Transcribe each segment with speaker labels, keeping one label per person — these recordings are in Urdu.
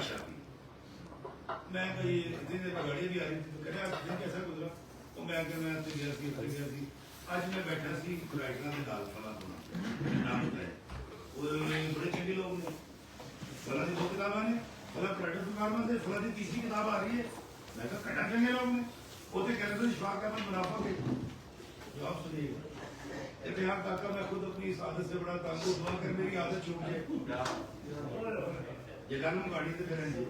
Speaker 1: بادشاہ تھی. میں کہیں اتنی دیر میں گاڑی بھی آ رہی تھی تو کہہ رہے آج دن کیسا گزرا. تو میں کہ میں اتنے گیا سی اتنے گیا سی. اج میں بیٹھا سی فرائٹنا کے دال فلاں ہونا نام ہوتا ہے. بڑے چنگے لوگ نے فلاں کی 2 کتابیں نے فلاں پریڈر پروگرام سے فلاں کی 3ری کتاب آ رہی ہے. میں کہا کٹا چنگے لوگ نے وہ تو کہتے ہیں شفاق احمد منافع کے جواب سنیے گا. اتحاد کاکا میں خود اپنی اس عادت سے بڑا تعلق دعا کر میری عادت چھوٹ جائے یہ گل میں گاڑی سے کریں گے.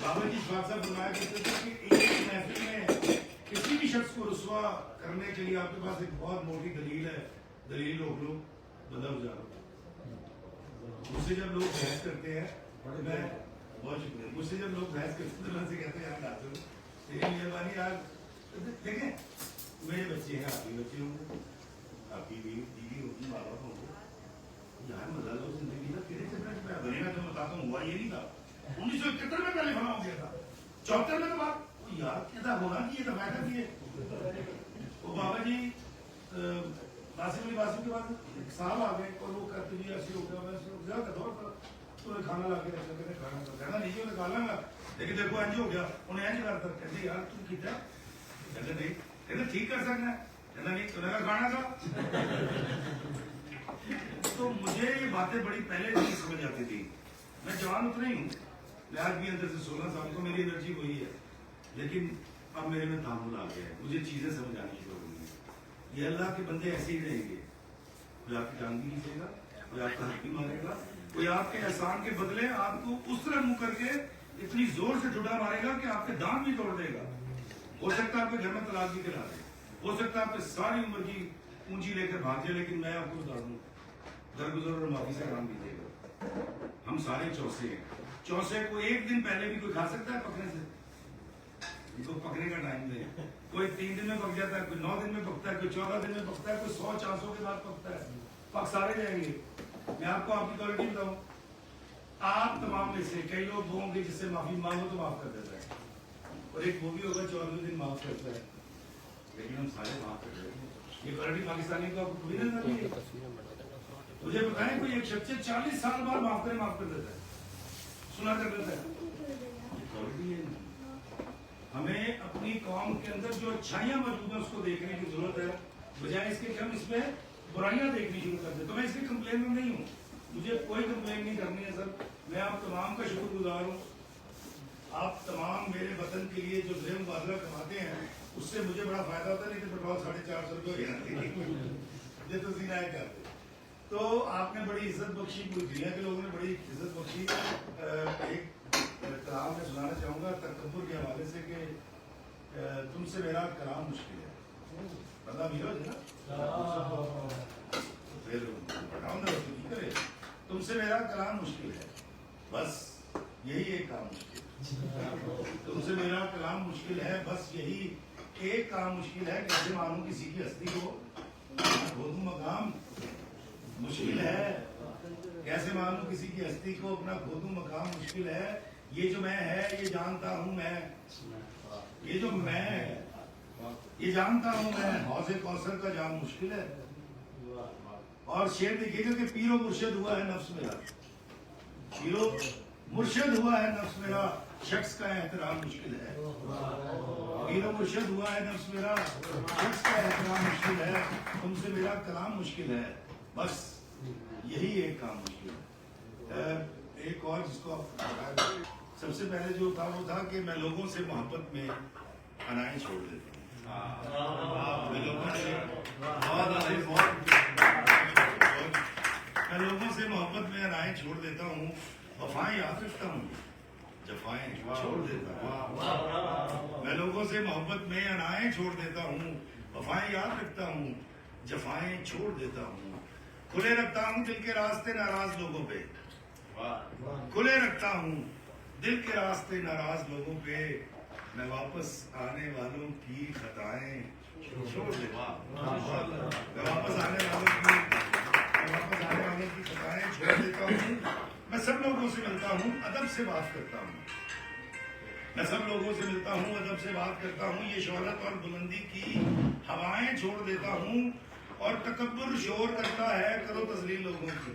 Speaker 1: بابا جی شفاق صاحب فرمایا کرتے تھے کہ ایک محفل میں کسی بھی شخص کو رسوا کرنے کے لیے آپ کے پاس ایک بہت موٹی دلیل ہے. دلیل روک لو بندہ گزارو. مجھ سے جب لوگ بحث کرتے ہیں میں بہت شکریہ مجھ سے جب لوگ بحث کرتے ہیں تو میں سے کہتے ہیں یار ڈاکٹر تیری مہربانی یار دیکھیں میرے بچے ہیں آپ کے بچے ہوں گے آپ کی بیوی ہوگی ماں باپ ہوں گے یار مزہ لو زندگی کا تیرے سے بنے گا جو بتاتا ہوں ہوا یہ نہیں تھا. 1971 میں پہلے بنا ہو گیا تھا 74 میں تو بات یار کیا ہونا چاہیے تھا فائدہ کیے وہ بابا جی ناصر علی باسم کے بعد ایک صاحب آ گئے اور وہ کہتے بھی ایسے ہو گیا ویسے ہو گیا کا دور تھا تو کھانا لا کے رکھا کہتے کھانا کہنا نہیں جو نکال لوں گا لیکن دیکھو انج ہو گیا انہیں انج کرتا کہتے یار تم کیتا کہتے نہیں کہتے ٹھیک کر سکنا ہے کہنا نہیں تو نے کھانا تھا. تو مجھے یہ باتیں بڑی پہلے نہیں سمجھ آتی تھی. میں جوان اتنا ہی ہوں لحاظ بھی اندر سے 16 سال کو میری انرجی وہی ہے لیکن اب میرے میں تعامل آ گیا ہے. مجھے چیزیں سمجھ آنی شروع ہو گئی ہیں. یہ اللہ کے بندے ایسے ہی رہیں گے. کوئی آپ کی جان بھی نہیں دے گا کوئی آپ کا حق بھی مارے گا کوئی آپ کے احسان کے بدلے آپ کو اس طرح منہ کر کے اتنی زور سے ڈھڈا مارے گا کہ آپ کے دانت بھی توڑ دے گا. ہو سکتا ہے آپ کے گھر میں طلاق بھی کرا دے ہو سکتا ہے آپ کی ساری عمر کی پونجی لے کر بھاگ جائے لیکن میں آپ کو بتا دوں درگزر اور معافی سے کام کیجیے گا. ہم سارے چوسے ہیں. چوسے کو ایک دن پہلے بھی کوئی کھا سکتا ہے پکنے سے ان کو پکنے کا ٹائم دے. کوئی 3 دن میں پک جاتا ہے کوئی 9 دن میں پکتا ہے کوئی 14 دن میں پکتا ہے کوئی 100 400 کے بعد پکتا ہے. پک سارے جائیں گے. میں آپ کو آپ کی کوالٹی بتاؤں آپ تمام میں سے کئی لوگ ہوں گے جس سے معافی مانگو تو معاف کر دیتا ہے اور ایک وہ بھی ہوگا 14 دن معاف کرتا ہے لیکن ہم سارے معاف کر رہے ہیں. یہ کوالٹی پاکستانی کو آپ کو پوری نظر نہیں ہے. مجھے بتائیں کوئی ایک شخص 40 سال بعد معاف کر دیتا ہے سنا کر دیتا ہے. ہمیں اپنی قوم کے اندر جو اچھائیاں موجود ہیں اس کو دیکھنے کی ضرورت ہے بجائے اس کے کہ ہم اس میں برائیاں دیکھنی شروع کر دیں. تو میں اس کی کمپلین میں نہیں ہوں مجھے کوئی کمپلین نہیں کرنی ہے سر. میں آپ تمام کا شکر گزار ہوں. آپ تمام میرے وطن کے لیے جو زیر مبادلہ کماتے ہیں اس سے مجھے بڑا فائدہ ہوتا ہے. نہیں تو پیٹرول 450 روپئے ہو جاتی یہ تو سینا ہے کرتے. تو آپ نے بڑی عزت بخشی پوری دنیا کے لوگوں نے بڑی عزت بخشی. ایک کلام میں سنانا چاہوں گا تکبر کے حوالے سے کہ تم سے میرا کلام مشکل ہے. بندہ میرا جو نا پھر بتاؤں نا کرے تم سے میرا کلام مشکل ہے بس یہی ایک کام مشکل ہے. تم سے میرا کلام مشکل ہے بس یہی ایک کام مشکل ہے. کیسے مانوں کسی کی ہستی کو کھودوں مقام مشکل ہے. کیسے مانوں کسی کی ہستی کو اپنا کھودوں مقام مشکل ہے. یہ جو میں ہے یہ جانتا ہوں میں یہ جو میں یہ جانتا ہوں میں حوض کوثر کا جام مشکل ہے. اور شعر دیکھیے گا کہ پیرو مرشد ہوا ہے نفس میرا پیرو مرشد ہوا ہے نفس میرا شخص کا احترام مشکل ہے. پیرو مرشد ہوا ہے نفس میرا شخص کا احترام مشکل ہے. تم سے میرا کلام مشکل ہے بس یہی ایک کام مشکل ہے. ایک اور جس کو آپ سب سے پہلے جو تھا وہ تھا کہ میں لوگوں سے محبت میں انائیں چھوڑ دیتا ہوں. میں لوگوں سے محبت میں انائیں چھوڑ دیتا ہوں. وفائیں یاد رکھتا ہوں جفائیں چھوڑ دیتا ہوں. میں لوگوں سے محبت میں انائیں چھوڑ دیتا ہوں. وفائیں یاد رکھتا ہوں جفائیں چھوڑ دیتا ہوں. کھلے رکھتا ہوں دل کے راستے ناراض لوگوں پہ کھلے رکھتا ہوں دل کے راستے ناراض لوگوں پہ. میں واپس آنے والوں کی خطائیں چھوڑ دیتا ہوں. میں واپس آنے والوں کی خطائیں چھوڑ دیتا ہوں. میں سب لوگوں سے ملتا ہوں ادب سے بات کرتا ہوں. میں سب لوگوں سے ملتا ہوں ادب سے بات کرتا ہوں. یہ شہرت اور بلندی کی ہوائیں چھوڑ دیتا ہوں اور تکبر شور کرتا ہے کرو تذلیل لوگوں کی.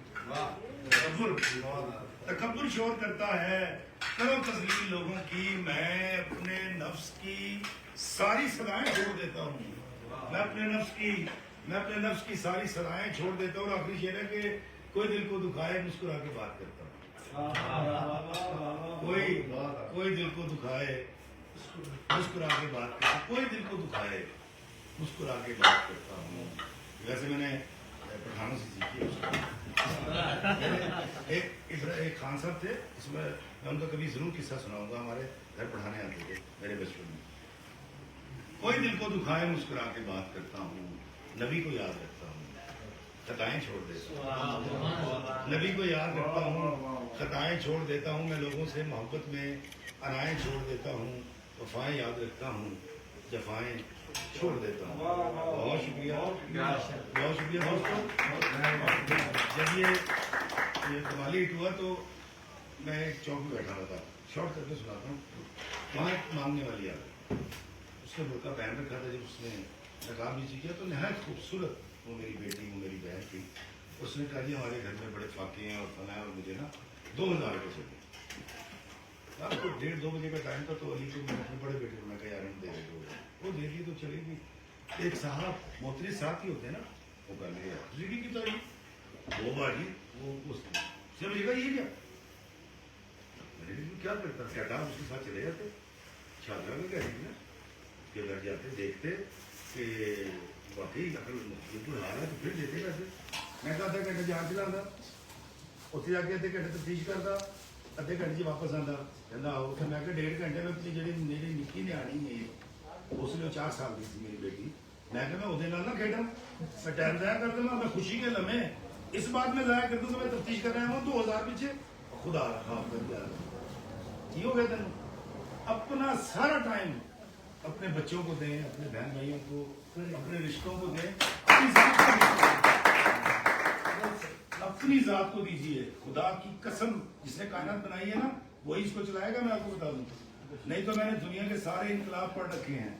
Speaker 1: تکبر شور کرتا ہے کرو تذلیل لوگوں کی. میں اپنے نفس کی ساری صدائیں چھوڑ دیتا ہوں. میں اپنے نفس کی ساری صدائیں چھوڑ دیتا ہوں. اور آخری شعر ہے کہ کوئی دل کو دکھائے مسکرا کے بات کرتا ہوں. کوئی دل کو دکھائے مسکرا کے بات کرتا ہوں. کوئی دل کو دکھائے مسکرا کے بات کرتا ہوں. ویسے میں نے پٹھانوں سے سیکھی. ایک خان صاحب تھے, اس میں ان کا کبھی ضرور قصہ سناؤں گا. ہمارے گھر پڑھانے آتے تھے میرے بچپن میں. کوئی دل کو دکھائے مسکرا کے بات کرتا ہوں. نبی کو یاد رکھتا ہوں خطائیں چھوڑ دیتا ہوں. نبی کو یاد رکھتا ہوں خطائیں چھوڑ دیتا ہوں. میں لوگوں سے محبت میں انائیں چھوڑ دیتا ہوں. وفائیں یاد رکھتا ہوں جفائیں چھوڑ دیتا ہوں. بہت شکریہ بہت شکریہ دوستوں. جب یہ کمالی ہٹ ہوا تو میں ایک چوک میں بیٹھا ہوا تھا. شارٹ کر کے سناتا ہوں. وہاں ایک مانگنے والی آ گئی. اس نے برقع پہن رکھا تھا. جب اس نے نقاب نیچے کیا تو نہایت خوبصورت, وہ میری بیٹی وہ میری بہن تھی. اس نے کہا جی ہمارے گھر میں بڑے فاقے ہیں اور فنا ہے, اور مجھے نا 2000 روپے چاہیے. آپ کو 1:30-2 بجے کا ٹائم تھا. تو علی کو میں اپنے بڑے بیٹے کو میں کہا یار ہم دے دے. وہ دے دی تو چلے گی. ایک صاحب محترم صاحب ہی ہوتے ہیں نا, وہ کر لیا زندگی کی تو وہ بھائی وہ اس سے مجھے کہا یہ کیا, میں نے کیا کرتا کیا اس کے ساتھ چلے جاتے چھاترا میں کہہ رہی نا کہ گھر جاتے دیکھتے کہ واقعی اگر بالکل حال ہے تو پھر دیتے پیسے. میں کہا آدھا گھنٹے جان چلا اتنے جا کے ادھے گھنٹے تفتیش کرتا, ادھے گھنٹے واپس آتا. کہنا آؤ تو میں کہ 1.5 گھنٹے میں اپنی جی میری نکی نیانی ہے اس نے 4 سال کی تھی میری بیٹی. میں کہ میں وہ نہ کھیڈا میں ٹائم ضائع کر دوں. میں خوشی کے لمحے اس بات میں ضائع کر دوں کہ میں تفتیش کر رہا ہوں 2000 پیچھے. خدا رکھا یہ ہو گیا تین. اپنا سارا ٹائم اپنے بچوں کو دیں, اپنے بہن بھائیوں کو, اپنے رشتوں کو دیں, اپنی ذات کو دیجیے. خدا کی قسم جس نے کائنات بنائی ہے نا وہی اس کو چلائے گا. میں آپ کو بتا دوں, نہیں تو میں نے دنیا کے سارے انقلاب پڑھ رکھے ہیں.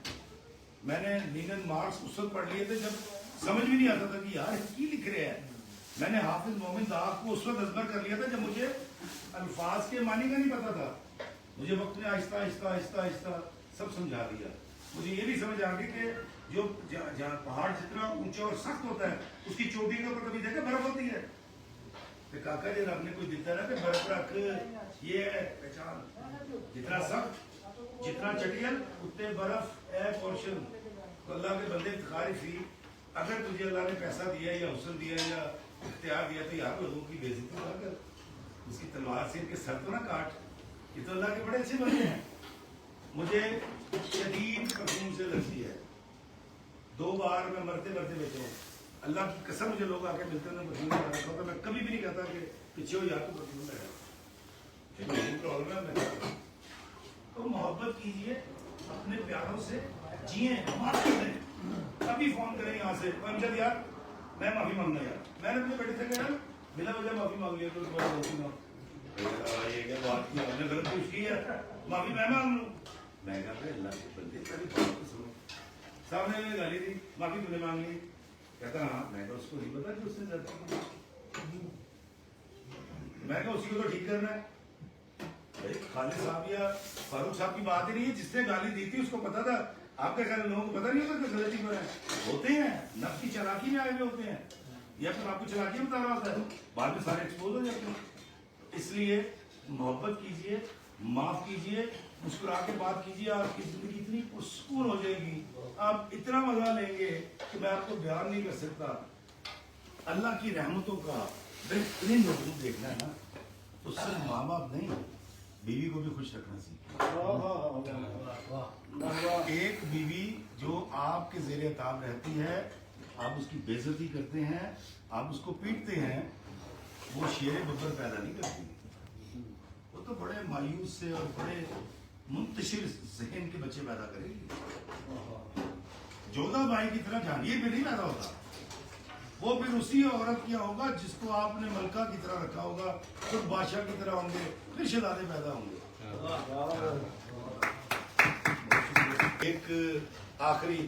Speaker 1: میں نے لینن مارکس اس وقت پڑھ لیے تھے جب سمجھ بھی نہیں آتا تھا کہ یار کی لکھ رہے ہیں. میں نے حافظ مومن داغ کو اس وقت ازبر کر لیا تھا جب مجھے الفاظ کے معنی کا نہیں پتا تھا. مجھے وقت نے آہستہ آہستہ آہستہ آہستہ سب سمجھا دیا. مجھے یہ بھی سمجھ آ گئی کہ جو پہاڑ جتنا اونچا اور سخت ہوتا ہے اس کی چوٹی کے اوپر کبھی دیکھا برف ہوتی ہے. کہ کاکا جی رب نے کوئی دیتا ہے نا کہ برف رکھ, یہ ہے پہچان. جتنا سخت جتنا چٹیل اتنے برف ہے پورشن. تو اللہ کے بندے افتخار فی, اگر تجھے اللہ نے پیسہ دیا یا حسن دیا یا اختیار دیا تو یار لوگوں کی بے عزتی نہ کر. اس کی تلوار سے ان کے سر تو نہ کاٹ. یہ تو اللہ کے بڑے اچھے بندے ہیں. مجھے شدید پرفیوم سے لگتی ہے. 2 بار میں مرتے مرتے بیٹھا ہوں. اللہ کی قسم مجھے لوگ آ کے ملتے ہیں پرفیوم لگا رکھا ہوتا. میں کبھی بھی نہیں کہتا کہ پیچھے ہو یا تو پرفیوم لگا. میری پرابلم ہے. تو محبت کیجیے, اپنے پیاروں سے جیئیں, معافی دیں. ابھی فون کریں یہاں سے امجد یار میں معافی مانگنا یار. میں نے اپنے بیٹے سے کہا بلا وجہ معافی مانگ لیا تو یہ کیا بات کی, ہم نے غلط کچھ کی ہے, معافی میں مانگ لوں. میں کہا اللہ کے بندے سنو, سامنے میں گالی دی, معافی تم نے مانگ لی. کہتا ہاں. میں کہا اس کو نہیں پتا کہ اس نے زیادہ, میں کہا اسی کو تو ٹھیک کرنا ہے. خالد صاحب یا فاروق صاحب کی بات ہی نہیں ہے. جس نے گالی دی تھی اس کو پتا تھا. آپ کے خیال لوگوں کو پتا نہیں ہوتا کہ غلطی پر ہے ہوتے ہیں, نفس کی چلاکی میں آئے ہوئے ہوتے ہیں, یا پھر آپ کو چلاکی بتا رہا ہوتا ہے, بعد میں سارے ایکسپوز ہو جاتے ہیں. اس لیے محبت کیجیے, معاف کیجیے, مسکرا کے بات کیجیے. آپ کی زندگی اتنی پرسکون ہو جائے گی, آپ اتنا مزہ لیں گے کہ میں آپ کو بیان نہیں کر سکتا. اللہ کی رحمتوں کا بہترین نظر دیکھنا ہے نا تو صرف ماں باپ نہیں بیوی کو بھی خوش رکھنا سیکھیں. ایک بیوی جو آپ کے زیر اطاعت رہتی ہے, آپ اس کی بے عزتی کرتے ہیں, آپ اس کو پیٹتے ہیں, وہ شیر ببر پیدا نہیں کرتی. وہ تو بڑے مایوس سے اور بڑے منتشر ذہن کے بچے پیدا کرے گی. جودھا بائی کی طرح جہانگیر پہ نہیں پیدا ہوتا. وہ پھر اسی عورت کیا ہوگا جس کو آپ نے ملکہ کی طرح رکھا ہوگا, خود بادشاہ کی طرح ہوں گے, پھر شہزادے پیدا ہوں گے. ایک آخری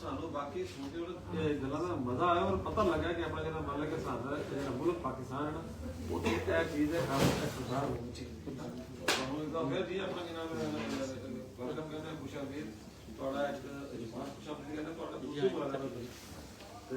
Speaker 2: ਸਾਨੂੰ ਬਾਕੀ ਸੁਣ ਕੇ ਉਹ ਗੱਲਾਂ ਦਾ ਮਜ਼ਾ ਆਇਆ ਔਰ ਪਤਾ ਲੱਗਾ ਕਿ ਆਪਣਾ ਜਿਹੜਾ ਮੰਨ ਲਓ ਸਾਡਾ ਜਿਹੜਾ ਮੁਲਕ ਪਾਕਿਸਤਾਨ ਹੈ ਨਾ ਉਹਦੇ ਇੱਕ ਇਹ ਚੀਜ਼ ਹੈ ਖਾਸ ਸੁਧਾਰ ਹੋਣੀ ਚਾਹੀਦੀ ਹੈ। ਤੁਹਾਨੂੰ ਇਹਦਾ ਫਿਰ ਜੀ ਆਪਣਾ ਕੀ ਨਾਮ ਹੈ ਵੈਲਕਮ ਕਰਦੇ ਹਾਂ ਖੁਸ਼ਾਮਦੀਦ ਤੁਹਾਡਾ ਇੱਕ ਜਪਾਨ ਖੁਸ਼ਾਮਦੀਦ ਕਹਿੰਦਾ ਤੁਹਾਡਾ ਦੂਸਰੀ ਮੁਲਾਕਾਤ ਹੋਈ ਤੇ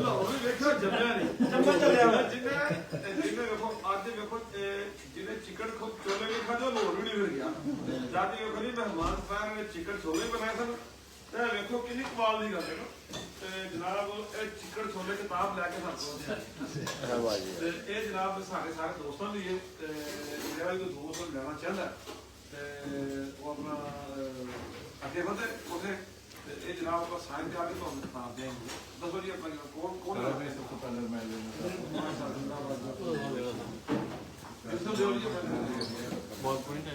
Speaker 2: ਲਾਹੌਰ ਵੀ ਵੇਖਿਆ ਜੰਮਿਆ ਨਹੀਂ ਜੰਮਿਆ ਚੱਲਿਆ ਜਿਹਨੇ ਵੇਖੋ ਅੱਜ ਵੇਖੋ ਜਿਹਨੇ ਚਿਕਨ ਛੋਲੇ ਵੀ ਖਾਦੇ ਉਹ ਲਾਹੌਰ ਵੀ ਨਹੀਂ ਫਿਰ ਗਿਆ ਜਦ ਇਹ ਖਲੀ ਮਹਿਮਾਨ ਸਾਹਿਬ ਨੇ ਚਿਕਨ ਛੋਲੇ ਬਣਾਏ ਸਨ ਤੇ ਵੇਖੋ ਕਿੰਨੀ ਕਮਾਲ ਦੀ ਗੱਲ ਹੈ ਨਾ ਤੇ ਜਨਾਬ ਇਹ ਚਿਕਨ ਛੋਲੇ ਕਿਤਾਬ ਲੈ ਕੇ ਸਾਨੂੰ ਤੇ ਇਹ ਜਨਾਬ ਸਾਡੇ ਸਾਰੇ ਦੋਸਤਾਂ ਦੀ ਜਿਹੜਾ ਵੀ ਦੋਸਤ ਲੈਣਾ ਚਾਹੁੰਦਾ ਤੇ ਉਹ ਆਪਣਾ ਅੱਗੇ ਵਧੇ ਉਹਦੇ ਇਹ ਜਨਾਬ ਦਾ ਸਾਇੰਸ ਆ ਕੇ ਤੁਹਾਨੂੰ ਕਿਤਾਬ ਦੇਣਗੇ। ਦੱਸੋ ਜੀ ਆਪਣਾ ਕੌਣ ਸਭ ਤੋਂ ਪਹਿਲਾਂ ਮੈਂ ਬਹੁਤ ਪੁਆਇੰਟ ਹੈ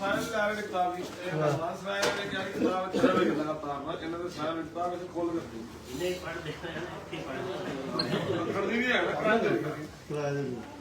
Speaker 2: ਸਾਹਿਬ ਲੈ ਆਏ ਕਿਤਾਬ ਵੀ ਮਹਿਮਾਨ ਸਾਹਿਬ ਨੇ ਕਿਹਾ ਕਿ ਕਿਤਾਬ ਚੱਲ ਰਹੀ ਲਗਾਤਾਰ ਨਾ ਇਹਨਾਂ ਦੇ ਸਾਹਿਬ ਕਿਤਾਬ ਵਿੱਚ ਖੋਲ ਕੇ ਨਹੀਂ ਪੜ੍ਹ ਦੇਖਣਾ ਹੈ ਨਾ ਪੜ੍ਹ ਖੜਦੀ ਨਹੀਂ ਹੈ ਨਾ ਪੜ੍ਹ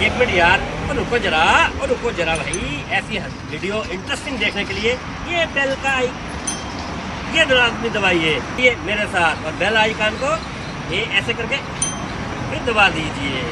Speaker 3: ایک منٹ یار، رکو ذرا بھائی، ایسی ویڈیو انٹرسٹنگ دیکھنے کے لیے یہ بیل کا یہ لازمی دبائیے، یہ میرے ساتھ، اور بیل آئیکن کو یہ ایسے کر کے پھر دبا دیجئے۔